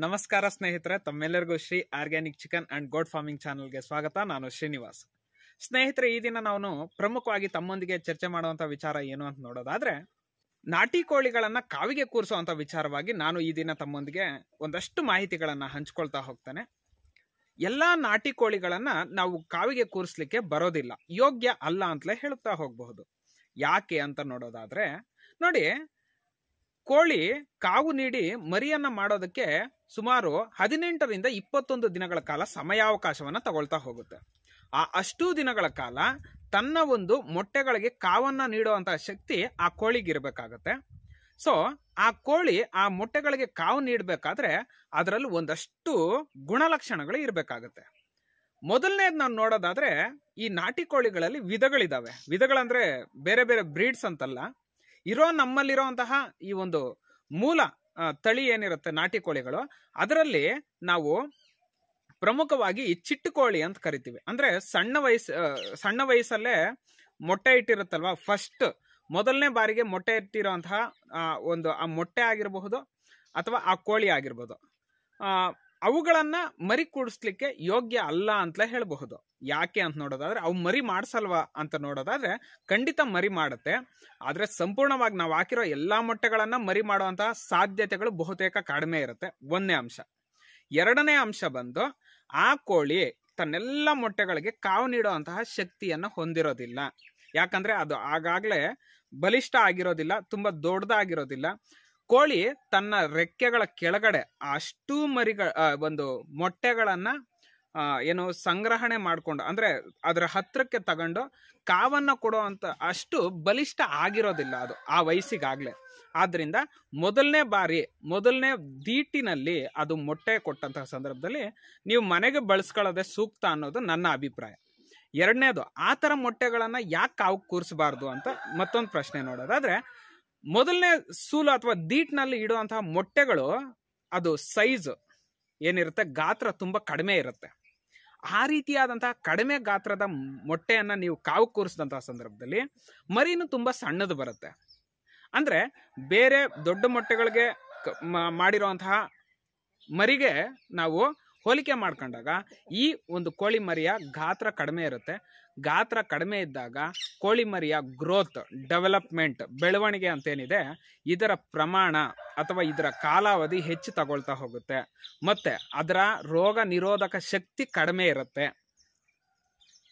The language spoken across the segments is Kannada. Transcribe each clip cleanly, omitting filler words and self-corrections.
ನಮಸ್ಕಾರ ಸ್ನೇಹಿತರೆ, ತಮ್ಮೆಲ್ಲರಿಗೂ Shri organic chicken and goat farming ಚಾನಲ್ಗೆ ಸ್ವಾಗತ. ನಾನು ಶ್ರೀನಿವಾಸ್. ಸ್ನೇಹಿತರೆ, ಈ ದಿನ ನಾನು ಪ್ರಮುಖವಾಗಿ ತಮ್ಮೊಂದಿಗೆ ಚರ್ಚೆ ಮಾಡುವಂತ ವಿಚಾರ ಏನು ಅಂತ ನೋಡೋದಾದ್ರೆ, ನಾಟಿ ಕೋಳಿಗಳನ್ನ ಕಾವಿಗೆ ಕೂರಿಸುವಂತ ವಿಚಾರವಾಗಿ ನಾನು ಈ ದಿನ ತಮ್ಮೊಂದಿಗೆ ಒಂದಷ್ಟು ಮಾಹಿತಿಗಳನ್ನ ಹಂಚ್ಕೊಳ್ತಾ ಹೋಗ್ತೇನೆ. ಎಲ್ಲಾ ನಾಟಿ ಕೋಳಿಗಳನ್ನ ನಾವು ಕಾವಿಗೆ ಕೂರಿಸ್ಲಿಕ್ಕೆ ಬರೋದಿಲ್ಲ, ಯೋಗ್ಯ ಅಲ್ಲ ಅಂತಲೇ ಹೇಳ್ತಾ ಹೋಗಬಹುದು. ಯಾಕೆ ಅಂತ ನೋಡೋದಾದ್ರೆ ನೋಡಿ, ಕೋಳಿ ಕಾವು ನೀಡಿ ಮರಿಯನ್ನ ಮಾಡೋದಕ್ಕೆ ಸುಮಾರು 18ರಿಂದ 21 ದಿನಗಳ ಕಾಲ ಸಮಯಾವಕಾಶವನ್ನ ತಗೊಳ್ತಾ ಹೋಗುತ್ತೆ. ಅಷ್ಟೂ ದಿನಗಳ ಕಾಲ ತನ್ನ ಒಂದು ಮೊಟ್ಟೆಗಳಿಗೆ ಕಾವನ್ನ ನೀಡುವಂತಹ ಶಕ್ತಿ ಆ ಕೋಳಿಗೆ ಇರಬೇಕಾಗತ್ತೆ. ಸೊ ಆ ಕೋಳಿ ಆ ಮೊಟ್ಟೆಗಳಿಗೆ ಕಾವು ನೀಡಬೇಕಾದ್ರೆ ಅದರಲ್ಲಿ ಒಂದಷ್ಟು ಗುಣಲಕ್ಷಣಗಳು ಇರಬೇಕಾಗತ್ತೆ. ಮೊದಲನೇದು ನಾವು ನೋಡೋದಾದ್ರೆ, ಈ ನಾಟಿ ಕೋಳಿಗಳಲ್ಲಿ ವಿಧಗಳಿದಾವೆ. ವಿಧಗಳಂದ್ರೆ ಬೇರೆ ಬೇರೆ ಬ್ರೀಡ್ಸ್ ಅಂತಲ್ಲ, ನಮ್ಮಲ್ಲಿರುವಂತಹ ಈ ಒಂದು ಮೂಲ ತಳಿ ಏನಿರುತ್ತೆ ನಾಟಿ ಕೋಳಿಗಳು, ಅದರಲ್ಲಿ ನಾವು ಪ್ರಮುಖವಾಗಿ ಈ ಚಿಟ್ಟುಕೋಳಿ ಅಂತ ಕರಿತೀವಿ. ಅಂದ್ರೆ ಸಣ್ಣ ವಯಸ್ಸಲ್ಲೇ ಮೊಟ್ಟೆ ಇಟ್ಟಿರುತ್ತಲ್ವಾ, ಮೊದಲನೇ ಬಾರಿಗೆ ಮೊಟ್ಟೆ ಇಟ್ಟಿರುವಂತಹ ಆ ಮೊಟ್ಟೆ ಆಗಿರಬಹುದು ಅಥವಾ ಆ ಕೋಳಿ ಆಗಿರ್ಬೋದು, ಅವುಗಳನ್ನ ಮರಿ ಕೂಡಿಸ್ಲಿಕ್ಕೆ ಯೋಗ್ಯ ಅಲ್ಲ ಅಂತಲೇ ಹೇಳಬಹುದು. ಯಾಕೆ ಅಂತ ನೋಡೋದಾದ್ರೆ, ಅವು ಮರಿ ಮಾಡ್ಸಲ್ವಾ ಅಂತ ನೋಡೋದಾದ್ರೆ ಖಂಡಿತ ಮರಿ ಮಾಡುತ್ತೆ. ಆದ್ರೆ ಸಂಪೂರ್ಣವಾಗಿ ನಾವು ಹಾಕಿರೋ ಎಲ್ಲಾ ಮೊಟ್ಟೆಗಳನ್ನ ಮರಿ ಮಾಡುವಂತಹ ಸಾಧ್ಯತೆಗಳು ಬಹುತೇಕ ಕಡಿಮೆ ಇರುತ್ತೆ. ಒಂದನೇ ಅಂಶ. ಎರಡನೇ ಅಂಶ ಬಂದು, ಆ ಕೋಳಿ ತನ್ನೆಲ್ಲ ಮೊಟ್ಟೆಗಳಿಗೆ ಕಾವು ನೀಡುವಂತಹ ಶಕ್ತಿಯನ್ನ ಹೊಂದಿರೋದಿಲ್ಲ. ಯಾಕಂದ್ರೆ ಅದು ಆಗಾಗ್ಲೇ ಬಲಿಷ್ಠ ಆಗಿರೋದಿಲ್ಲ, ತುಂಬಾ ದೊಡ್ಡದಾಗಿರೋದಿಲ್ಲ. ಕೋಳಿ ತನ್ನ ರೆಕ್ಕೆಗಳ ಕೆಳಗಡೆ ಅಷ್ಟು ಒಂದು ಮೊಟ್ಟೆಗಳನ್ನ ಸಂಗ್ರಹಣೆ ಮಾಡ್ಕೊಂಡು, ಅಂದ್ರೆ ಅದರ ಹತ್ರಕ್ಕೆ ತಗೊಂಡು ಕಾವನ್ನ ಕೊಡುವಂತ ಅಷ್ಟು ಬಲಿಷ್ಠ ಆಗಿರೋದಿಲ್ಲ ಅದು ಆ ವಯಸ್ಸಿಗಾಗ್ಲೆ. ಆದ್ರಿಂದ ಮೊದಲನೇ ದೀಟಿನಲ್ಲಿ ಅದು ಮೊಟ್ಟೆ ಕೊಟ್ಟಂತಹ ಸಂದರ್ಭದಲ್ಲಿ ನೀವು ಮನೆಗೆ ಬಳಸ್ಕೊಳ್ಳೋದೇ ಸೂಕ್ತ ಅನ್ನೋದು ನನ್ನ ಅಭಿಪ್ರಾಯ. ಎರಡನೇದು, ಆ ತರ ಮೊಟ್ಟೆಗಳನ್ನ ಯಾಕೆ ಕಾವು ಕೂರಿಸಬಾರ್ದು ಅಂತ ಮತ್ತೊಂದು ಪ್ರಶ್ನೆ ನೋಡೋದಾದ್ರೆ, ಮೊದಲನೇ ಸೂಲು ಅಥವಾ ದೀಟ್ನಲ್ಲಿ ಇಡುವಂತಹ ಮೊಟ್ಟೆಗಳು ಅದು ಸೈಜ್ ಏನಿರುತ್ತೆ, ಗಾತ್ರ ತುಂಬಾ ಕಡಿಮೆ ಇರುತ್ತೆ. ಆ ರೀತಿಯಾದಂತಹ ಕಡಿಮೆ ಗಾತ್ರದ ಮೊಟ್ಟೆಯನ್ನ ನೀವು ಕಾವು ಕೂರಿಸಿದಂತಹ ಸಂದರ್ಭದಲ್ಲಿ ಮರಿನೂ ತುಂಬಾ ಸಣ್ಣದು ಬರುತ್ತೆ. ಅಂದ್ರೆ ಬೇರೆ ದೊಡ್ಡ ಮೊಟ್ಟೆಗಳಿಗೆ ಮಾಡಿರುವಂತಹ ಮರಿಗೆ ನಾವು ಹೋಲಿಕೆ ಮಾಡ್ಕೊಂಡಾಗ ಈ ಒಂದು ಕೋಳಿ ಮರಿಯ ಗಾತ್ರ ಕಡಿಮೆ ಇರುತ್ತೆ. ಗಾತ್ರ ಕಡಿಮೆ ಇದ್ದಾಗ ಕೋಳಿ ಮರಿಯ ಗ್ರೋತ್, ಡೆವಲಪ್ಮೆಂಟ್, ಬೆಳವಣಿಗೆ ಅಂತೇನಿದೆ, ಇದರ ಪ್ರಮಾಣ ಅಥವಾ ಇದರ ಕಾಲಾವಧಿ ಹೆಚ್ಚು ತಗೊಳ್ತಾ ಹೋಗುತ್ತೆ. ಮತ್ತೆ ಅದರ ರೋಗ ನಿರೋಧಕ ಶಕ್ತಿ ಕಡಿಮೆ ಇರುತ್ತೆ.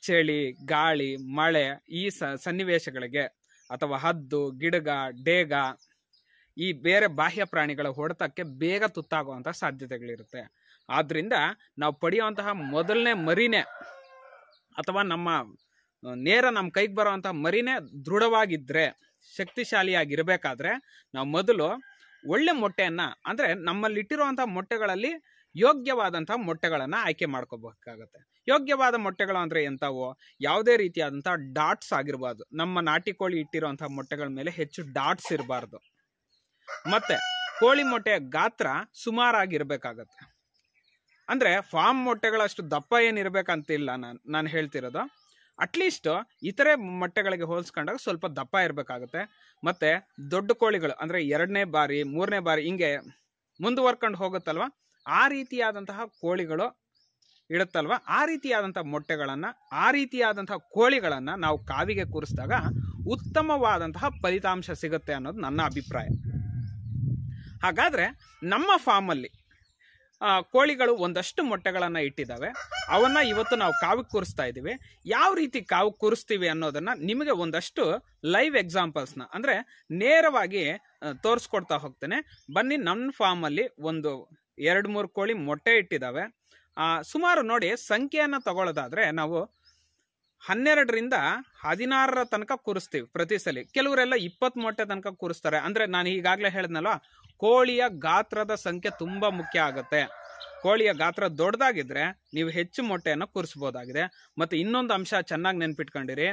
ಚಳಿ, ಗಾಳಿ, ಮಳೆ ಈ ಸನ್ನಿವೇಶಗಳಿಗೆ ಅಥವಾ ಹದ್ದು, ಗಿಡಗ, ಡೇಗ ಈ ಬೇರೆ ಬಾಹ್ಯ ಪ್ರಾಣಿಗಳ ಹೊಡೆತಕ್ಕೆ ಬೇಗ ತುತ್ತಾಗುವಂತ ಸಾಧ್ಯತೆಗಳಿರುತ್ತೆ. ಆದ್ರಿಂದ ನಾವು ಪಡೆಯುವಂತಹ ಮೊದಲನೇ ಮರಿನೇ ಅಥವಾ ನಮ್ಮ ಕೈಗೆ ಬರುವಂತಹ ಮರಿನೇ ದೃಢವಾಗಿದ್ರೆ, ಶಕ್ತಿಶಾಲಿಯಾಗಿರ್ಬೇಕಾದ್ರೆ ನಾವು ಮೊದಲು ಒಳ್ಳೆ ಮೊಟ್ಟೆಯನ್ನ, ಅಂದ್ರೆ ನಮ್ಮಲ್ಲಿಟ್ಟಿರುವಂತಹ ಮೊಟ್ಟೆಗಳಲ್ಲಿ ಯೋಗ್ಯವಾದಂತಹ ಮೊಟ್ಟೆಗಳನ್ನ ಆಯ್ಕೆ ಮಾಡ್ಕೋಬೇಕಾಗತ್ತೆ. ಯೋಗ್ಯವಾದ ಮೊಟ್ಟೆಗಳು ಅಂದ್ರೆ ಎಂತವು? ಯಾವುದೇ ರೀತಿಯಾದಂತಹ ಡಾಟ್ಸ್ ಆಗಿರ್ಬಾರ್ದು. ನಮ್ಮ ನಾಟಿ ಕೋಳಿ ಇಟ್ಟಿರುವಂತಹ ಮೊಟ್ಟೆಗಳ ಮೇಲೆ ಹೆಚ್ಚು ಡಾಟ್ಸ್ ಇರಬಾರ್ದು. ಮತ್ತೆ ಕೋಳಿ ಮೊಟ್ಟೆಯ ಗಾತ್ರ ಸುಮಾರಾಗಿರ್ಬೇಕಾಗತ್ತೆ. ಅಂದ್ರೆ ಫಾರ್ಮ್ ಮೊಟ್ಟೆಗಳಷ್ಟು ದಪ್ಪ ಏನಿರ್ಬೇಕಂತಿಲ್ಲ ನಾನು ಹೇಳ್ತಿರೋದು. ಅಟ್ಲೀಸ್ಟ್ ಇತರೆ ಮೊಟ್ಟೆಗಳಿಗೆ ಹೋಲಿಸ್ಕೊಂಡಾಗ ಸ್ವಲ್ಪ ದಪ್ಪ ಇರಬೇಕಾಗುತ್ತೆ. ಮತ್ತೆ ದೊಡ್ಡ ಕೋಳಿಗಳು ಅಂದ್ರೆ 2ನೇ ಬಾರಿ 3ನೇ ಬಾರಿ ಹಿಂಗೆ ಮುಂದುವರ್ಕೊಂಡು ಹೋಗುತ್ತಲ್ವ, ಆ ರೀತಿಯಾದಂತಹ ಕೋಳಿಗಳು ಇಡುತ್ತಲ್ವ, ಆ ರೀತಿಯಾದಂತಹ ಮೊಟ್ಟೆಗಳನ್ನ, ಆ ರೀತಿಯಾದಂತಹ ಕೋಳಿಗಳನ್ನ ನಾವು ಕಾವಿಗೆ ಕೂರಿಸಿದಾಗ ಉತ್ತಮವಾದಂತಹ ಫಲಿತಾಂಶ ಸಿಗುತ್ತೆ ಅನ್ನೋದು ನನ್ನ ಅಭಿಪ್ರಾಯ. ಹಾಗಾದ್ರೆ ನಮ್ಮ ಫಾರ್ಮಲ್ಲಿ ಕೋಳಿಗಳು ಒಂದಷ್ಟು ಮೊಟ್ಟೆಗಳನ್ನ ಇಟ್ಟಿದ್ದಾವೆ, ಅವನ್ನ ಇವತ್ತು ನಾವು ಕಾವಿಗೆ ಕೂರಿಸ್ತಾ ಇದ್ದೀವಿ. ಯಾವ ರೀತಿ ಕಾವು ಕೂರಿಸ್ತೀವಿ ಅನ್ನೋದನ್ನ ನಿಮಗೆ ಒಂದಷ್ಟು ಲೈವ್ ಎಕ್ಸಾಂಪಲ್ಸ್ನ, ಅಂದ್ರೆ ನೇರವಾಗಿ ತೋರಿಸ್ಕೊಡ್ತಾ ಹೋಗ್ತೇನೆ. ಬನ್ನಿ, ನನ್ನ ಫಾರ್ಮಲ್ಲಿ ಒಂದು 2-3 ಕೋಳಿ ಮೊಟ್ಟೆ ಇಟ್ಟಿದ್ದಾವೆ. ಸುಮಾರು ನೋಡಿ, ಸಂಖ್ಯೆಯನ್ನ ತಗೊಳ್ಳೋದಾದ್ರೆ ನಾವು 12ರಿಂದ 16 ತನಕ ಕೂರಿಸ್ತೀವಿ ಪ್ರತಿ ಸಲ. ಕೆಲವರೆಲ್ಲ 20 ಮೊಟ್ಟೆ ತನಕ ಕೂರಿಸ್ತಾರೆ. ಅಂದ್ರೆ ನಾನು ಈಗಾಗಲೇ ಹೇಳಿದ್ನಲ್ವ, ಕೋಳಿಯ ಗಾತ್ರದ ಸಂಖ್ಯೆ ತುಂಬಾ ಮುಖ್ಯ ಆಗುತ್ತೆ. ಕೋಳಿಯ ಗಾತ್ರ ದೊಡ್ಡದಾಗಿದ್ರೆ ನೀವು ಹೆಚ್ಚು ಮೊಟ್ಟೆಯನ್ನು ಕೂರಿಸಬಹುದಾಗಿದೆ. ಮತ್ತೆ ಇನ್ನೊಂದು ಅಂಶ ಚೆನ್ನಾಗಿ ನೆನ್ಪಿಟ್ಕೊಂಡಿರಿ,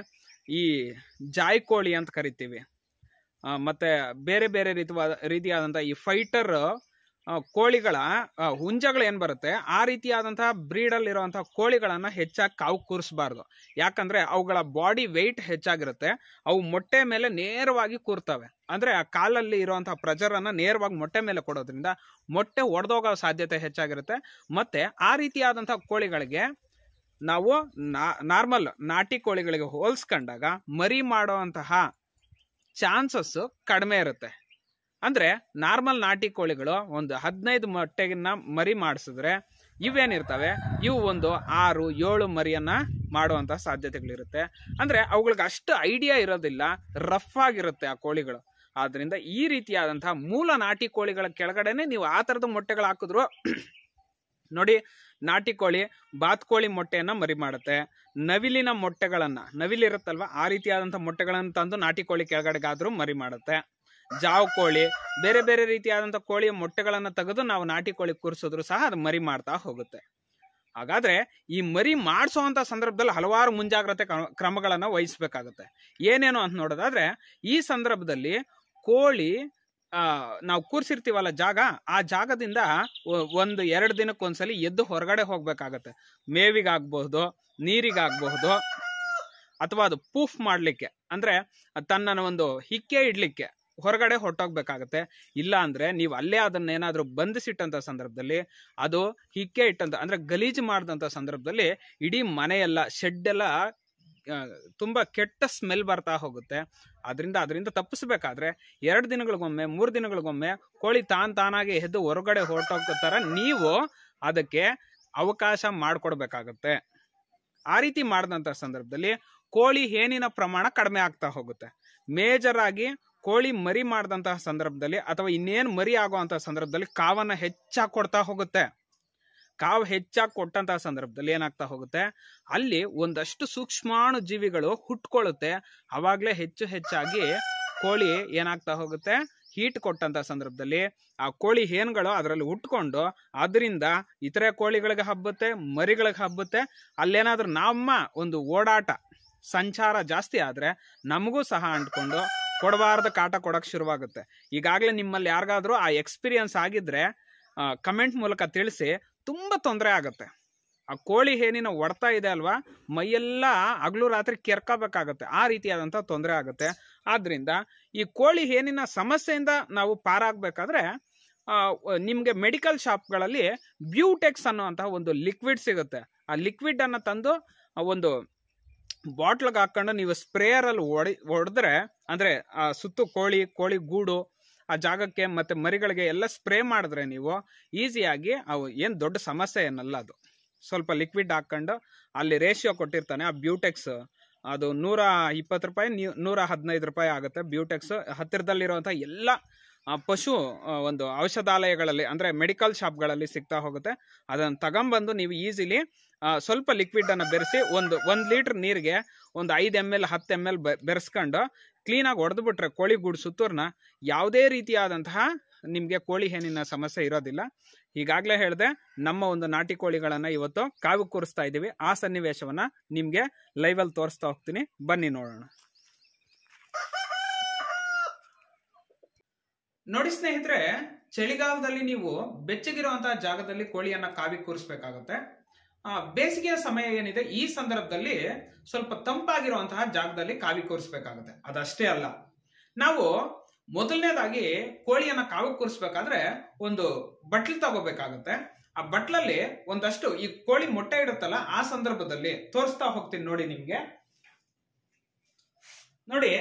ಈ ಜಾಯ್ ಕೋಳಿ ಅಂತ ಕರಿತೀವಿ, ಮತ್ತೆ ಬೇರೆ ಬೇರೆ ರೀತಿಯಾದಂತಹ ಈ ಫೈಟರ್ ಕೋಳಿಗಳ ಹುಂಜಗಳು ಏನ್ ಬರುತ್ತೆ ಆ ರೀತಿಯಾದಂತಹ ಬ್ರೀಡಲ್ಲಿ ಇರುವಂತಹ ಕೋಳಿಗಳನ್ನ ಹೆಚ್ಚಾಗಿ ಕಾವು ಕೂರಿಸಬಾರ್ದು. ಯಾಕಂದ್ರೆ ಅವುಗಳ ಬಾಡಿ ವೆಯ್ಟ್ ಹೆಚ್ಚಾಗಿರುತ್ತೆ, ಅವು ಮೊಟ್ಟೆ ಮೇಲೆ ನೇರವಾಗಿ ಕೂರ್ತವೆ. ಅಂದ್ರೆ ಆ ಕಾಲಲ್ಲಿ ಇರುವಂತಹ ಪ್ರೆಷರ್ ಅನ್ನ ನೇರವಾಗಿ ಮೊಟ್ಟೆ ಮೇಲೆ ಕೊಡೋದ್ರಿಂದ ಮೊಟ್ಟೆ ಒಡೆದೋಗೋ ಸಾಧ್ಯತೆ ಹೆಚ್ಚಾಗಿರುತ್ತೆ. ಮತ್ತೆ ಆ ರೀತಿಯಾದಂತಹ ಕೋಳಿಗಳಿಗೆ ನಾವು ನಾರ್ಮಲ್ ನಾಟಿ ಕೋಳಿಗಳಿಗೆ ಹೋಲಿಸ್ಕೊಂಡಾಗ ಮರಿ ಮಾಡುವಂತಹ ಚಾನ್ಸಸ್ ಕಡಿಮೆ ಇರುತ್ತೆ. ಅಂದ್ರೆ ನಾರ್ಮಲ್ ನಾಟಿ ಕೋಳಿಗಳು ಒಂದು 15 ಮೊಟ್ಟೆಗಿನ್ನ ಮರಿ ಮಾಡಿಸಿದ್ರೆ ಇವೇನಿರ್ತವೆ, ಇವು ಒಂದು 6-7 ಮರಿಯನ್ನ ಮಾಡುವಂತ ಸಾಧ್ಯತೆಗಳಿರುತ್ತೆ. ಅಂದ್ರೆ ಅವುಗಳಿಗೆ ಅಷ್ಟು ಐಡಿಯಾ ಇರೋದಿಲ್ಲ, ರಫ್ ಆಗಿರುತ್ತೆ ಆ ಕೋಳಿಗಳು. ಆದ್ರಿಂದ ಈ ರೀತಿಯಾದಂತಹ ಮೂಲ ನಾಟಿ ಕೋಳಿಗಳ ಕೆಳಗಡೆನೆ ನೀವು ಆ ತರದ ಮೊಟ್ಟೆಗಳು ಹಾಕಿದ್ರು ನೋಡಿ, ನಾಟಿ ಕೋಳಿ ಬಾತ್ಕೋಳಿ ಮೊಟ್ಟೆಯನ್ನ ಮರಿ ಮಾಡುತ್ತೆ. ನವಿಲಿನ ಮೊಟ್ಟೆಗಳನ್ನ, ನವಿಲಿರುತ್ತಲ್ವ ಆ ರೀತಿಯಾದಂತಹ ಮೊಟ್ಟೆಗಳನ್ನು ತಂದು ನಾಟಿ ಕೋಳಿ ಕೆಳಗಡೆಗಾದ್ರೂ ಮರಿ ಮಾಡುತ್ತೆ. ಜಾವ್ ಕೋಳಿ, ಬೇರೆ ಬೇರೆ ರೀತಿಯಾದಂತಹ ಕೋಳಿಯ ಮೊಟ್ಟೆಗಳನ್ನ ತೆಗೆದು ನಾವು ನಾಟಿ ಕೋಳಿ ಕೂರಿಸಿದ್ರು ಸಹ ಅದು ಮರಿ ಮಾಡ್ತಾ ಹೋಗುತ್ತೆ. ಹಾಗಾದ್ರೆ ಈ ಮರಿ ಮಾಡಿಸುವಂತ ಸಂದರ್ಭದಲ್ಲಿ ಹಲವಾರು ಮುಂಜಾಗ್ರತೆ ಕ್ರಮಗಳನ್ನ ವಹಿಸ್ಬೇಕಾಗುತ್ತೆ. ಏನೇನು ಅಂತ ನೋಡೋದಾದ್ರೆ, ಈ ಸಂದರ್ಭದಲ್ಲಿ ಕೋಳಿ ನಾವು ಕೂರ್ಸಿರ್ತೀವಲ್ಲ ಜಾಗ, ಆ ಜಾಗದಿಂದ 1-2 ದಿನಕ್ಕೊಂದ್ಸಲಿ ಎದ್ದು ಹೊರಗಡೆ ಹೋಗ್ಬೇಕಾಗತ್ತೆ. ಮೇವಿಗಾಗಬಹುದು, ನೀರಿಗಾಗಬಹುದು, ಅಥವಾ ಅದು ಪೂಫ್ ಮಾಡ್ಲಿಕ್ಕೆ ಅಂದ್ರೆ ತನ್ನ ಒಂದು ಹಿಕ್ಕೆ ಇಡ್ಲಿಕ್ಕೆ ಹೊರಗಡೆ ಹೊರಟೋಗ್ಬೇಕಾಗತ್ತೆ. ಇಲ್ಲ ಅಂದ್ರೆ ನೀವು ಅಲ್ಲೇ ಅದನ್ನೇನಾದ್ರೂ ಬಂಧಿಸಿಟ್ಟಂತ ಸಂದರ್ಭದಲ್ಲಿ ಅದು ಹಿಕ್ಕೆ ಇಟ್ಟಂತ ಅಂದ್ರೆ ಗಲೀಜು ಮಾಡಿದಂತ ಸಂದರ್ಭದಲ್ಲಿ ಇಡೀ ಮನೆಯೆಲ್ಲ ಶೆಡ್ ಎಲ್ಲ ತುಂಬಾ ಕೆಟ್ಟ ಸ್ಮೆಲ್ ಬರ್ತಾ ಹೋಗುತ್ತೆ. ಅದರಿಂದ ತಪ್ಪಿಸ್ಬೇಕಾದ್ರೆ 2 ದಿನಗಳಿಗೊಮ್ಮೆ 3 ದಿನಗಳಿಗೊಮ್ಮೆ ಕೋಳಿ ತಾನಾಗಿ ಎದ್ದು ಹೊರಗಡೆ ಹೊರಟೋಗ್ತಾರ ನೀವು ಅದಕ್ಕೆ ಅವಕಾಶ ಮಾಡಿಕೊಡ್ಬೇಕಾಗತ್ತೆ. ಆ ರೀತಿ ಮಾಡಿದಂತ ಸಂದರ್ಭದಲ್ಲಿ ಕೋಳಿ ಹೇನಿನ ಪ್ರಮಾಣ ಕಡಿಮೆ ಆಗ್ತಾ ಹೋಗುತ್ತೆ. ಮೇಜರ್ ಆಗಿ ಕೋಳಿ ಮರಿ ಮಾಡಿದಂತಹ ಸಂದರ್ಭದಲ್ಲಿ ಅಥವಾ ಇನ್ನೇನು ಮರಿ ಆಗುವಂತಹ ಸಂದರ್ಭದಲ್ಲಿ ಕಾವನ್ನ ಹೆಚ್ಚಾಗಿ ಕೊಡ್ತಾ ಹೋಗುತ್ತೆ. ಕಾವು ಹೆಚ್ಚಾಗಿ ಕೊಟ್ಟಂತಹ ಸಂದರ್ಭದಲ್ಲಿ ಏನಾಗ್ತಾ ಹೋಗುತ್ತೆ, ಅಲ್ಲಿ ಒಂದಷ್ಟು ಸೂಕ್ಷ್ಮಾಣು ಜೀವಿಗಳು ಹುಟ್ಕೊಳ್ಳುತ್ತೆ. ಅವಾಗ್ಲೇ ಹೆಚ್ಚಾಗಿ ಕೋಳಿ ಏನಾಗ್ತಾ ಹೋಗುತ್ತೆ, ಹೀಟ್ ಕೊಟ್ಟಂತ ಸಂದರ್ಭದಲ್ಲಿ ಆ ಕೋಳಿ ಹೇನ್ಗಳು ಅದರಲ್ಲಿ ಹುಟ್ಕೊಂಡು ಅದರಿಂದ ಇತರೆ ಕೋಳಿಗಳಿಗೆ ಹಬ್ಬುತ್ತೆ, ಮರಿಗಳಿಗೆ ಹಬ್ಬುತ್ತೆ. ಅಲ್ಲೇನಾದ್ರೂ ನಮ್ಮ ಒಂದು ಓಡಾಟ ಸಂಚಾರ ಜಾಸ್ತಿ ಆದ್ರೆ ನಮಗೂ ಸಹ ಅಂಟ್ಕೊಂಡು ಕೊಡಬಾರ್ದ ಕಾಟ ಕೊಡಕ್ ಶುರುವಾಗುತ್ತೆ. ಈಗಾಗಲೇ ನಿಮ್ಮಲ್ಲಿ ಯಾರಿಗಾದ್ರೂ ಆ ಎಕ್ಸ್ಪೀರಿಯನ್ಸ್ ಆಗಿದ್ರೆ ಕಮೆಂಟ್ ಮೂಲಕ ತಿಳಿಸಿ. ತುಂಬಾ ತೊಂದರೆ ಆಗುತ್ತೆ. ಆ ಕೋಳಿ ಹೇನಿನ ಹೊಡ್ತಾ ಇದೆ ಅಲ್ವಾ, ಮೈಯೆಲ್ಲ ಹಗಲು ರಾತ್ರಿ ಕೆರ್ಕೋಬೇಕಾಗತ್ತೆ. ಆ ರೀತಿಯಾದಂತ ತೊಂದರೆ ಆಗುತ್ತೆ. ಆದ್ರಿಂದ ಈ ಕೋಳಿ ಹೇನಿನ ಸಮಸ್ಯೆಯಿಂದ ನಾವು ಪಾರಾಗಬೇಕಾದ್ರೆ ನಿಮ್ಗೆ ಮೆಡಿಕಲ್ ಶಾಪ್ಗಳಲ್ಲಿ ಬ್ಯೂಟೆಕ್ಸ್ ಅನ್ನುವಂತಹ ಒಂದು ಲಿಕ್ವಿಡ್ ಸಿಗುತ್ತೆ. ಆ ಲಿಕ್ವಿಡ್ ಅನ್ನ ತಂದು ಒಂದು ಬಾಟ್ಲ್ಗೆ ಹಾಕೊಂಡು ನೀವು ಸ್ಪ್ರೇಯರ್ ಅಲ್ಲಿ ಹೊಡೆದ್ರೆ, ಅಂದ್ರೆ ಆ ಸುತ್ತು ಕೋಳಿ ಗೂಡು ಆ ಜಾಗಕ್ಕೆ ಮತ್ತೆ ಮರಿಗಳಿಗೆ ಎಲ್ಲ ಸ್ಪ್ರೇ ಮಾಡಿದ್ರೆ ನೀವು ಈಸಿಯಾಗಿ ಅವು ಏನ್ ದೊಡ್ಡ ಸಮಸ್ಯೆ ಏನಲ್ಲ. ಅದು ಸ್ವಲ್ಪ ಲಿಕ್ವಿಡ್ ಹಾಕೊಂಡು ಅಲ್ಲಿ ರೇಷಿಯೋ ಕೊಟ್ಟಿರ್ತಾನೆ ಆ ಬ್ಯೂಟೆಕ್ಸ್, ಅದು 120 ರೂಪಾಯಿ 115 ರೂಪಾಯಿ ಆಗುತ್ತೆ. ಬ್ಯೂಟೆಕ್ಸ್ ಹತ್ತಿರದಲ್ಲಿರುವಂತಹ ಎಲ್ಲ ಪಶು ಒಂದು ಔಷಧಾಲಯಗಳಲ್ಲಿ ಅಂದ್ರೆ ಮೆಡಿಕಲ್ ಶಾಪ್ಗಳಲ್ಲಿ ಸಿಗ್ತಾ ಹೋಗುತ್ತೆ. ಅದನ್ನ ತಗೊಂಡ್ಬಂದು ನೀವು ಈಸಿಲಿ ಸ್ವಲ್ಪ ಲಿಕ್ವಿಡ್ ಅನ್ನ ಬೆರೆಸಿ 1 ಲೀಟರ್ ನೀರಿಗೆ ಒಂದು 5 ml 10 ml ಬೆರೆಸ್ಕೊಂಡು ಕ್ಲೀನಾಗಿ ಹೊಡೆದು ಬಿಟ್ರೆ ಕೋಳಿ ಗೂಡು ಸುತ್ತೂರ್ನ ಯಾವುದೇ ರೀತಿಯಾದಂತಹ ನಿಮ್ಗೆ ಕೋಳಿ ಹೇನಿನ ಸಮಸ್ಯೆ ಇರೋದಿಲ್ಲ. ಈಗಾಗಲೇ ಹೇಳಿದೆ, ನಮ್ಮ ಒಂದು ನಾಟಿ ಕೋಳಿಗಳನ್ನ ಇವತ್ತು ಕಾವು ಕೂರಿಸ್ತಾ ಇದೀವಿ. ಆ ಸನ್ನಿವೇಶವನ್ನ ನಿಮ್ಗೆ ಲೈವ್ ಅಲ್ಲಿ ತೋರಿಸ್ತಾ ಹೋಗ್ತೀನಿ, ಬನ್ನಿ ನೋಡೋಣ. ನೋಡಿ ಸ್ನೇಹಿತರೆ, ಚಳಿಗಾಲದಲ್ಲಿ ನೀವು ಬೆಚ್ಚಗಿರುವಂತಹ ಜಾಗದಲ್ಲಿ ಕೋಳಿಯನ್ನ ಕಾವಿ ಕೂರಿಸಬೇಕಾಗುತ್ತೆ. ಬೇಸಿಗೆಯ ಸಮಯ ಏನಿದೆ ಈ ಸಂದರ್ಭದಲ್ಲಿ ಸ್ವಲ್ಪ ತಂಪಾಗಿರುವಂತಹ ಜಾಗದಲ್ಲಿ ಕಾವಿ ಕೂರಿಸಬೇಕಾಗುತ್ತೆ. ಅದಷ್ಟೇ ಅಲ್ಲ, ನಾವು ಮೊದಲನೇದಾಗಿ ಕೋಳಿಯನ್ನ ಕಾವು ಕೂರಿಸಬೇಕಾದ್ರೆ ಒಂದು ಬಟ್ಲು ತಗೋಬೇಕಾಗುತ್ತೆ. ಆ ಬಟ್ಲಲ್ಲಿ ಒಂದಷ್ಟು ಈ ಕೋಳಿ ಮೊಟ್ಟೆ ಇಡುತ್ತಲ್ಲ, ಆ ಸಂದರ್ಭದಲ್ಲಿ ತೋರಿಸ್ತಾ ಹೋಗ್ತೀನಿ ನೋಡಿ ನಿಮ್ಗೆ. ನೋಡಿ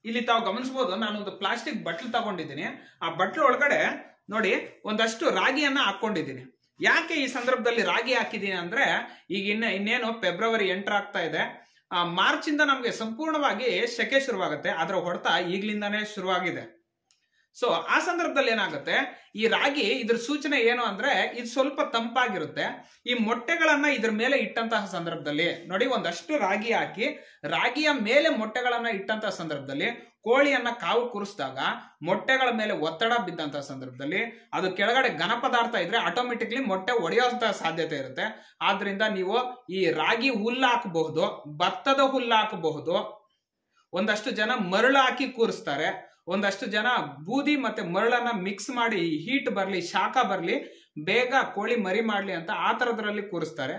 ಇಲ್ಲಿ ತಾವು ಗಮನಿಸಬಹುದು, ನಾನೊಂದು ಪ್ಲಾಸ್ಟಿಕ್ ಬಟ್ಲು ತಗೊಂಡಿದ್ದೀನಿ. ಆ ಬಟ್ಲು ಒಳಗಡೆ ನೋಡಿ ಒಂದಷ್ಟು ರಾಗಿಯನ್ನ ಹಾಕೊಂಡಿದ್ದೀನಿ. ಯಾಕೆ ಈ ಸಂದರ್ಭದಲ್ಲಿ ರಾಗಿ ಹಾಕಿದ್ದೀನಿ ಅಂದ್ರೆ, ಈಗ ಇನ್ನೇನು ಫೆಬ್ರವರಿ ಎಂಟರ್ ಆಗ್ತಾ ಇದೆ. ಮಾರ್ಚ್ ಇಂದ ನಮ್ಗೆ ಸಂಪೂರ್ಣವಾಗಿ ಸೆಕೆ ಶುರುವಾಗುತ್ತೆ. ಅದರ ಹೊಡೆತ ಈಗ್ಲಿಂದಾನೇ ಶುರುವಾಗಿದೆ. ಸೊ ಆ ಸಂದರ್ಭದಲ್ಲಿ ಏನಾಗುತ್ತೆ, ಈ ರಾಗಿ ಇದ್ರ ಸೂಚನೆ ಏನು ಅಂದ್ರೆ ಇದು ಸ್ವಲ್ಪ ತಂಪಾಗಿರುತ್ತೆ. ಈ ಮೊಟ್ಟೆಗಳನ್ನ ಇದ್ರ ಮೇಲೆ ಇಟ್ಟಂತಹ ಸಂದರ್ಭದಲ್ಲಿ ನೋಡಿ ಒಂದಷ್ಟು ರಾಗಿ ಹಾಕಿ ರಾಗಿಯ ಮೇಲೆ ಮೊಟ್ಟೆಗಳನ್ನ ಇಟ್ಟಂತಹ ಸಂದರ್ಭದಲ್ಲಿ ಕೋಳಿಯನ್ನ ಕಾವು ಕೂರಿಸಿದಾಗ ಮೊಟ್ಟೆಗಳ ಮೇಲೆ ಒತ್ತಡ ಬಿದ್ದಂತಹ ಸಂದರ್ಭದಲ್ಲಿ ಅದು ಕೆಳಗಡೆ ಘನ ಪದಾರ್ಥ ಇದ್ರೆ ಆಟೋಮೆಟಿಕ್ಲಿ ಮೊಟ್ಟೆ ಒಡೆಯುವಂತಹ ಸಾಧ್ಯತೆ ಇರುತ್ತೆ. ಆದ್ರಿಂದ ನೀವು ಈ ರಾಗಿ ಹುಲ್ಲು ಹಾಕಬಹುದು, ಭತ್ತದ ಹುಲ್ಲು ಹಾಕಬಹುದು, ಒಂದಷ್ಟು ಜನ ಮರಳು ಹಾಕಿ ಕೂರಿಸ್ತಾರೆ. ಒಂದಷ್ಟು ಜನ ಬೂದಿ ಮತ್ತೆ ಮರಳನ್ನ ಮಿಕ್ಸ್ ಮಾಡಿ ಹೀಟ್ ಬರ್ಲಿ, ಶಾಖ ಬರ್ಲಿ, ಬೇಗ ಕೋಳಿ ಮರಿ ಮಾಡ್ಲಿ ಅಂತ ಆ ತರದ್ರಲ್ಲಿ ಕೂರಿಸ್ತಾರೆ.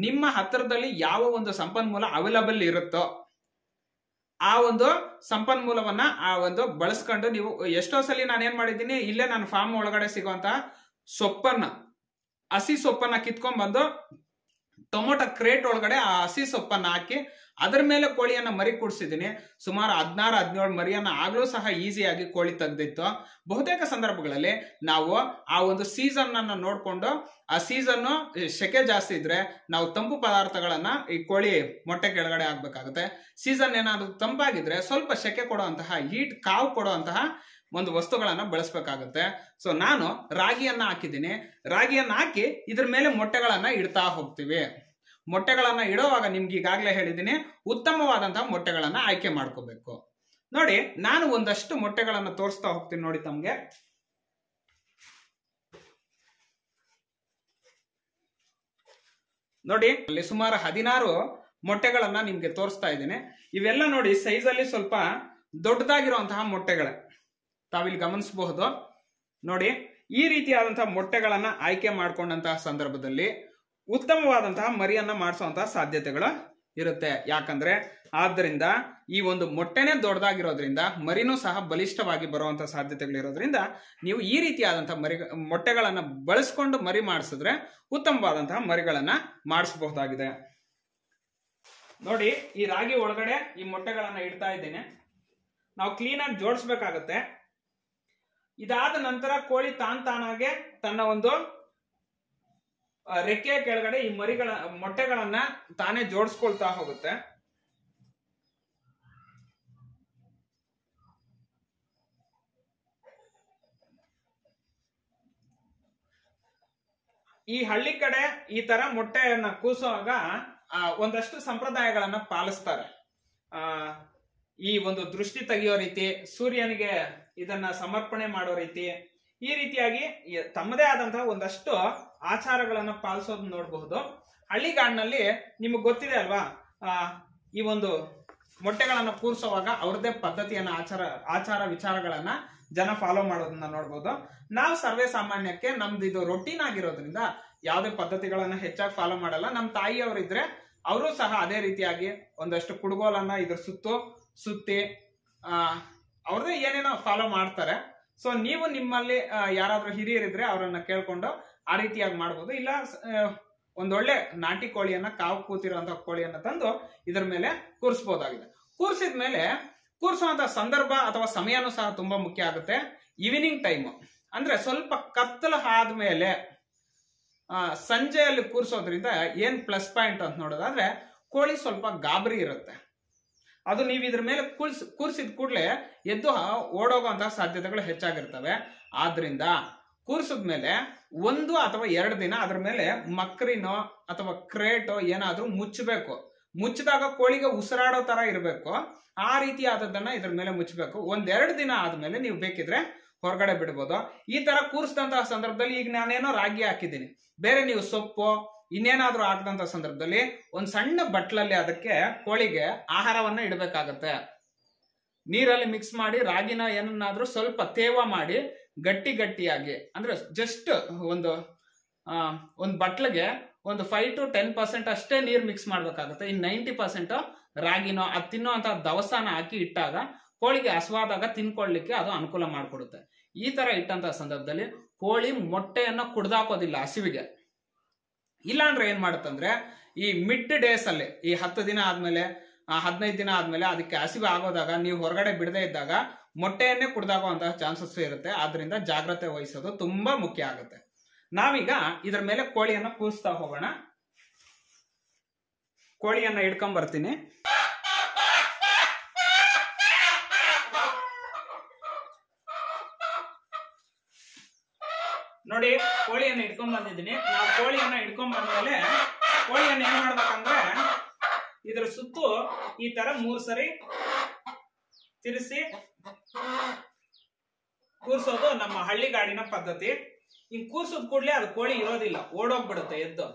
ನಿಮ್ಮ ಹತ್ತಿರದಲ್ಲಿ ಯಾವ ಒಂದು ಸಂಪನ್ಮೂಲ ಅವೈಲಬಲ್ ಇರುತ್ತೋ ಆ ಒಂದು ಸಂಪನ್ಮೂಲವನ್ನ ಬಳಸ್ಕೊಂಡು ನೀವು ಎಷ್ಟೋ ಸಲ ನಾನು ಏನ್ ಮಾಡಿದ್ದೀನಿ, ಇಲ್ಲೇ ನನ್ನ ಫಾರ್ಮ್ ಒಳಗಡೆ ಸಿಗುವಂತ ಸೊಪ್ಪನ್ನ, ಹಸಿ ಸೊಪ್ಪನ್ನ ಕಿತ್ಕೊಂಡ್ ಬಂದು ಟೊಮೊಟೊ ಕ್ರೇಟ್ ಒಳಗಡೆ ಆ ಹಸಿ ಸೊಪ್ಪನ್ನ ಹಾಕಿ ಅದರ ಮೇಲೆ ಕೋಳಿಯನ್ನ ಮರಿ ಕೂಡಿಸಿದ್ದೀನಿ. ಸುಮಾರು 16-17 ಮರಿಯನ್ನ ಆಗ್ಲೂ ಸಹ ಈಸಿಯಾಗಿ ಕೋಳಿ ತೆಗೆದಿತ್ತು. ಬಹುತೇಕ ಸಂದರ್ಭಗಳಲ್ಲಿ ನಾವು ಆ ಒಂದು ಸೀಸನ್ ಅನ್ನ ನೋಡ್ಕೊಂಡು, ಆ ಸೀಸನ್ ಸೆಕೆ ಜಾಸ್ತಿ ಇದ್ರೆ ನಾವು ತಂಪು ಪದಾರ್ಥಗಳನ್ನ ಈ ಕೋಳಿ ಮೊಟ್ಟೆ ಕೆಳಗಡೆ ಹಾಕ್ಬೇಕಾಗುತ್ತೆ. ಸೀಸನ್ ಏನಾದ್ರು ತಂಪಾಗಿದ್ರೆ ಸ್ವಲ್ಪ ಸೆಕೆ ಕೊಡುವಂತಹ, ಹೀಟ್ ಕಾವು ಕೊಡುವಂತಹ ಒಂದು ವಸ್ತುಗಳನ್ನ ಬಳಸಬೇಕಾಗುತ್ತೆ. ಸೊ ನಾನು ರಾಗಿಯನ್ನ ಹಾಕಿದ್ದೀನಿ. ರಾಗಿಯನ್ನ ಹಾಕಿ ಇದ್ರ ಮೇಲೆ ಮೊಟ್ಟೆಗಳನ್ನ ಇಡ್ತಾ ಹೋಗ್ತೀವಿ. ಮೊಟ್ಟೆಗಳನ್ನ ಇಡುವಾಗ ನಿಮ್ಗೆ ಈಗಾಗಲೇ ಹೇಳಿದ್ದೀನಿ, ಉತ್ತಮವಾದಂತಹ ಮೊಟ್ಟೆಗಳನ್ನ ಆಯ್ಕೆ ಮಾಡ್ಕೋಬೇಕು. ನೋಡಿ, ನಾನು ಒಂದಷ್ಟು ಮೊಟ್ಟೆಗಳನ್ನ ತೋರಿಸ್ತಾ ಹೋಗ್ತೀನಿ. ನೋಡಿ, ತಮ್ಗೆ ನೋಡಿ, ಅಲ್ಲಿ ಸುಮಾರು 16 ಮೊಟ್ಟೆಗಳನ್ನ ನಿಮ್ಗೆ ತೋರಿಸ್ತಾ ಇದ್ದೀನಿ. ಇವೆಲ್ಲ ನೋಡಿ ಸೈಜ್ ಅಲ್ಲಿ ಸ್ವಲ್ಪ ದೊಡ್ಡದಾಗಿರುವಂತಹ ಮೊಟ್ಟೆಗಳೇ, ತಾವಿಲ್ಲಿ ಗಮನಿಸಬಹುದು. ನೋಡಿ, ಈ ರೀತಿಯಾದಂತಹ ಮೊಟ್ಟೆಗಳನ್ನ ಆಯ್ಕೆ ಮಾಡ್ಕೊಂಡಂತಹ ಸಂದರ್ಭದಲ್ಲಿ ಉತ್ತಮವಾದಂತಹ ಮರಿಯನ್ನ ಮಾಡಿಸುವಂತಹ ಸಾಧ್ಯತೆಗಳು ಇರುತ್ತೆ. ಯಾಕಂದ್ರೆ ಆದ್ದರಿಂದ ಈ ಒಂದು ಮೊಟ್ಟೆನೇ ದೊಡ್ಡದಾಗಿರೋದ್ರಿಂದ ಮರಿನೂ ಸಹ ಬಲಿಷ್ಠವಾಗಿ ಬರುವಂತಹ ಸಾಧ್ಯತೆಗಳಿರೋದ್ರಿಂದ ನೀವು ಈ ರೀತಿಯಾದಂತಹ ಮೊಟ್ಟೆಗಳನ್ನ ಬಳಸ್ಕೊಂಡು ಮರಿ ಮಾಡಿಸಿದ್ರೆ ಉತ್ತಮವಾದಂತಹ ಮರಿಗಳನ್ನ ಮಾಡಿಸಬಹುದಾಗಿದೆ. ನೋಡಿ, ಈ ರಾಗಿ ಒಳಗಡೆ ಈ ಮೊಟ್ಟೆಗಳನ್ನ ಇಡ್ತಾ ಇದ್ದೇನೆ. ನಾವು ಕ್ಲೀನ್ ಆಗಿ ಜೋಡಿಸ್ಬೇಕಾಗತ್ತೆ. ಇದಾದ ನಂತರ ಕೋಳಿ ತಾನಾಗೆ ತನ್ನ ಒಂದು ರೆಕ್ಕೆಯ ಕೆಳಗಡೆ ಈ ಮೊಟ್ಟೆಗಳನ್ನ ತಾನೇ ಜೋಡಿಸ್ಕೊಳ್ತಾ ಹೋಗುತ್ತೆ. ಈ ಹಳ್ಳಿ ಕಡೆ ಈ ತರ ಮೊಟ್ಟೆಯನ್ನ ಕೂಸುವಾಗ ಒಂದಷ್ಟು ಸಂಪ್ರದಾಯಗಳನ್ನ ಪಾಲಿಸ್ತಾರೆ. ಈ ಒಂದು ದೃಷ್ಟಿ ತೆಗೆಯೋ ರೀತಿ, ಸೂರ್ಯನಿಗೆ ಇದನ್ನ ಸಮರ್ಪಣೆ ಮಾಡೋ ರೀತಿ, ಈ ರೀತಿಯಾಗಿ ತಮ್ಮದೇ ಆದಂತಹ ಒಂದಷ್ಟು ಆಚಾರಗಳನ್ನ ಪಾಲಿಸೋದು ನೋಡಬಹುದು. ಹಳ್ಳಿಗಾಡಿನಲ್ಲಿ ನಿಮಗೆ ಗೊತ್ತಿದೆ ಅಲ್ವಾ, ಈ ಒಂದು ಮೊಟ್ಟೆಗಳನ್ನ ಕೂರಿಸುವಾಗ ಅವ್ರದೇ ಪದ್ಧತಿಯನ್ನ, ಆಚಾರ ವಿಚಾರಗಳನ್ನ ಜನ ಫಾಲೋ ಮಾಡೋದನ್ನ ನೋಡ್ಬೋದು. ನಾವು ಸರ್ವೇ ಸಾಮಾನ್ಯಕ್ಕೆ ನಮ್ದು ಇದು ರೊಟೀನ್ ಆಗಿರೋದ್ರಿಂದ ಯಾವುದೇ ಪದ್ಧತಿಗಳನ್ನ ಹೆಚ್ಚಾಗಿ ಫಾಲೋ ಮಾಡಲ್ಲ. ನಮ್ಮ ತಾಯಿಯವರಿದ್ರೆ ಅವರು ಸಹ ಅದೇ ರೀತಿಯಾಗಿ ಒಂದಷ್ಟು ಕುಡುಗೋಲನ್ನ ಇದ್ರ ಸುತ್ತಿ ಅವ್ರದೇ ಏನೇನೋ ಫಾಲೋ ಮಾಡ್ತಾರೆ. ಸೊ ನೀವು ನಿಮ್ಮಲ್ಲಿ ಯಾರಾದ್ರೂ ಹಿರಿಯರಿದ್ರೆ ಅವರನ್ನ ಕೇಳ್ಕೊಂಡು ಆ ರೀತಿಯಾಗಿ ಮಾಡ್ಬೋದು. ಇಲ್ಲ ಒಂದೊಳ್ಳೆ ನಾಟಿ ಕೋಳಿಯನ್ನ, ಕಾವು ಕೂತಿರುವಂತಹ ಕೋಳಿಯನ್ನ ತಂದು ಇದ್ರ ಮೇಲೆ ಕೂರಿಸಬಹುದಾಗಿದೆ. ಕೂರಿಸಿದ್ಮೇಲೆ ಕೂರಿಸುವಂತಹ ಸಂದರ್ಭ ಅಥವಾ ಸಮಯನೂ ಸಹ ತುಂಬಾ ಮುಖ್ಯ ಆಗುತ್ತೆ. ಈವ್ನಿಂಗ್ ಟೈಮ್ ಅಂದ್ರೆ ಸ್ವಲ್ಪ ಕತ್ತಲು ಆದ್ಮೇಲೆ ಸಂಜೆಯಲ್ಲಿ ಕೂರಿಸೋದ್ರಿಂದ ಏನ್ ಪ್ಲಸ್ ಪಾಯಿಂಟ್ ಅಂತ ನೋಡೋದಾದ್ರೆ, ಕೋಳಿ ಸ್ವಲ್ಪ ಗಾಬರಿ ಇರುತ್ತೆ. ಅದು ನೀವು ಇದ್ರ ಮೇಲೆ ಕೂರಿಸಿದ ಕೂಡಲೇ ಎದ್ದು ಓಡೋಗುವಂತಹ ಸಾಧ್ಯತೆಗಳು ಹೆಚ್ಚಾಗಿರ್ತವೆ. ಆದ್ರಿಂದ ಕೂರಿಸಿದ್ಮೇಲೆ 1 ಅಥವಾ 2 ದಿನ ಅದ್ರ ಮೇಲೆ ಮಕ್ರಿನೋ ಅಥವಾ ಕ್ರೇಟೋ ಏನಾದ್ರೂ ಮುಚ್ಚಬೇಕು. ಮುಚ್ಚಿದಾಗ ಕೋಳಿಗೆ ಉಸಿರಾಡೋ ತರ ಇರಬೇಕು. ಆ ರೀತಿ ಆದದ್ದನ್ನ ಇದ್ರ ಮೇಲೆ ಮುಚ್ಚಬೇಕು. 1-2 ದಿನ ಆದ್ಮೇಲೆ ನೀವು ಬೇಕಿದ್ರೆ ಹೊರಗಡೆ ಬಿಡ್ಬೋದು. ಈ ತರ ಕೂರಿಸಿದಂತಹ ಸಂದರ್ಭದಲ್ಲಿ, ಈಗ ನಾನೇನೋ ರಾಗಿ ಹಾಕಿದ್ದೀನಿ, ಬೇರೆ ನೀವು ಸೊಪ್ಪು ಇನ್ನೇನಾದ್ರೂ ಹಾಕಿದಂತ ಸಂದರ್ಭದಲ್ಲಿ ಒಂದ್ ಸಣ್ಣ ಬಟ್ಲಲ್ಲಿ ಅದಕ್ಕೆ ಕೋಳಿಗೆ ಆಹಾರವನ್ನ ಇಡಬೇಕಾಗತ್ತೆ. ನೀರಲ್ಲಿ ಮಿಕ್ಸ್ ಮಾಡಿ ರಾಗಿನ ಏನನ್ನಾದ್ರೂ ಸ್ವಲ್ಪ ತೇವ ಮಾಡಿ ಗಟ್ಟಿಯಾಗಿ, ಅಂದ್ರೆ ಜಸ್ಟ್ ಒಂದು ಬಟ್ಲಿಗೆ ಒಂದು 5 to 10% ಅಷ್ಟೇ ನೀರು ಮಿಕ್ಸ್ ಮಾಡ್ಬೇಕಾಗುತ್ತೆ. ಇನ್ 90% ರಾಗಿನೋ ಅದು ತಿನ್ನೋ ಅಂತ ದವಸಾನ ಹಾಕಿ ಇಟ್ಟಾಗ ಕೋಳಿಗೆ ಹಸುವಾದಾಗ ತಿನ್ಕೊಳ್ಳಿಕ್ಕೆ ಅದು ಅನುಕೂಲ ಮಾಡಿಕೊಡುತ್ತೆ. ಈ ತರ ಇಟ್ಟಂತ ಸಂದರ್ಭದಲ್ಲಿ ಕೋಳಿ ಮೊಟ್ಟೆಯನ್ನ ಕುಡ್ದಾಕೋದಿಲ್ಲ ಹಸಿವಿಗೆ. ಇಲ್ಲ ಅಂದ್ರೆ ಏನ್ ಮಾಡುತ್ತಂದ್ರೆ, ಈ ಮಿಡ್ ಡೇಸ್ ಅಲ್ಲಿ, ಈ 10 ದಿನ ಆದ್ಮೇಲೆ 15 ದಿನ ಆದ್ಮೇಲೆ ಅದಕ್ಕೆ ಹಸಿವು ಆಗೋದಾಗ ನೀವು ಹೊರಗಡೆ ಬಿಡದೇ ಇದ್ದಾಗ ಮೊಟ್ಟೆಯನ್ನೇ ಕುಡ್ದಾಗುವಂತಹ ಚಾನ್ಸಸ್ ಇರುತ್ತೆ. ಆದ್ರಿಂದ ಜಾಗ್ರತೆ ವಹಿಸೋದು ತುಂಬಾ ಮುಖ್ಯ ಆಗುತ್ತೆ. ನಾವೀಗ ಇದ್ರ ಮೇಲೆ ಕೋಳಿಯನ್ನ ಕೂರಿಸ್ತಾ ಹೋಗೋಣ. ಕೋಳಿಯನ್ನ ಹಿಡ್ಕೊಂಡ್ ಬರ್ತೀನಿ. ನೋಡಿ, ಕೋಳಿಯನ್ನ ಹಿಡ್ಕೊಂಡ್ ಬಂದಿದ್ದೀನಿ. ನಾವು ಕೋಳಿಯನ್ನ ಹಿಡ್ಕೊಂಡ್ ಬಂದ್ಮೇಲೆ ಕೋಳಿಯನ್ನ ಏನ್ ಮಾಡ್ಬೇಕಂದ್ರೆ, ಇದ್ರ ಸುತ್ತು ಈ ತರ 3 ಸರಿ ತಿರ್ಸಿ ಕೂರ್ಸೋದು ನಮ್ಮ ಹಳ್ಳಿಗಾಡಿನ ಪದ್ಧತಿ. ಹಿಂಗ್ ಕೂರ್ಸೋದ್ ಕೂಡ್ಲೆ ಅದು ಕೋಳಿ ಇರೋದಿಲ್ಲ, ಓಡೋಗ್ಬಿಡುತ್ತೆ ಎದ್ದು.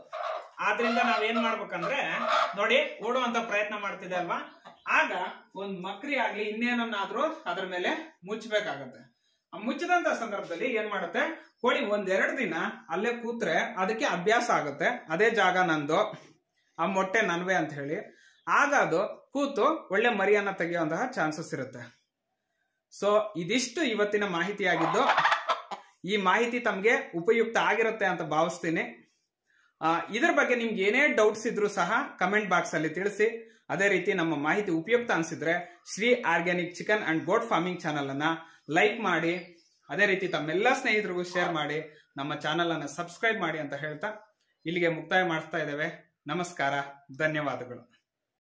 ಆದ್ರಿಂದ ನಾವೇನ್ ಮಾಡ್ಬೇಕಂದ್ರೆ, ನೋಡಿ ಓಡುವಂತ ಪ್ರಯತ್ನ ಮಾಡ್ತಿದೆ ಅಲ್ವಾ, ಆಗ ಒಂದ್ ಮಕ್ರಿ ಆಗ್ಲಿ ಇನ್ನೇನನ್ನಾದ್ರೂ ಅದ್ರ ಮೇಲೆ ಮುಚ್ಚಬೇಕಾಗತ್ತೆ. ಮುಚ್ಚಿದಂತ ಸಂದರ್ಭದಲ್ಲಿ ಏನ್ ಮಾಡುತ್ತೆ, ಕೋಳಿ 1-2 ದಿನ ಅಲ್ಲೇ ಕೂತ್ರೆ ಅದಕ್ಕೆ ಅಭ್ಯಾಸ ಆಗುತ್ತೆ, ಅದೇ ಜಾಗ ನಂದು, ಆ ಮೊಟ್ಟೆ ನನ್ವೆ ಅಂತ ಹೇಳಿ. ಆಗ ಅದು ಕೂತು ಒಳ್ಳೆ ಮರಿಯನ್ನ ತೆಗೆಯುವಂತಹ ಚಾನ್ಸಸ್ ಇರುತ್ತೆ. ಸೊ ಇದಿಷ್ಟು ಇವತ್ತಿನ ಮಾಹಿತಿಯಾಗಿದ್ದು, ಈ ಮಾಹಿತಿ ತಮ್ಗೆ ಉಪಯುಕ್ತ ಆಗಿರುತ್ತೆ ಅಂತ ಭಾವಿಸ್ತೀನಿ. ಇದ್ರ ಬಗ್ಗೆ ನಿಮ್ಗೆ ಏನೇ ಡೌಟ್ಸ್ ಇದ್ರೂ ಸಹ ಕಮೆಂಟ್ ಬಾಕ್ಸ್ ಅಲ್ಲಿ ತಿಳಿಸಿ. ಅದೇ ರೀತಿ ನಮ್ಮ ಮಾಹಿತಿ ಉಪಯುಕ್ತ ಅನ್ಸಿದ್ರೆ Shri organic chicken and goat farming channel ಅನ್ನ ಲೈಕ್ ಮಾಡಿ, ಅದೇ ರೀತಿ ತಮ್ಮೆಲ್ಲ ಸ್ನೇಹಿತರಿಗೂ ಶೇರ್ ಮಾಡಿ, ನಮ್ಮ ಚಾನಲ್ ಅನ್ನ ಸಬ್ಸ್ಕ್ರೈಬ್ ಮಾಡಿ ಅಂತ ಹೇಳ್ತಾ ಇಲ್ಲಿಗೆ ಮುಕ್ತಾಯ ಮಾಡ್ತಾ ಇದ್ದೇವೆ. ನಮಸ್ಕಾರ, ಧನ್ಯವಾದಗಳು.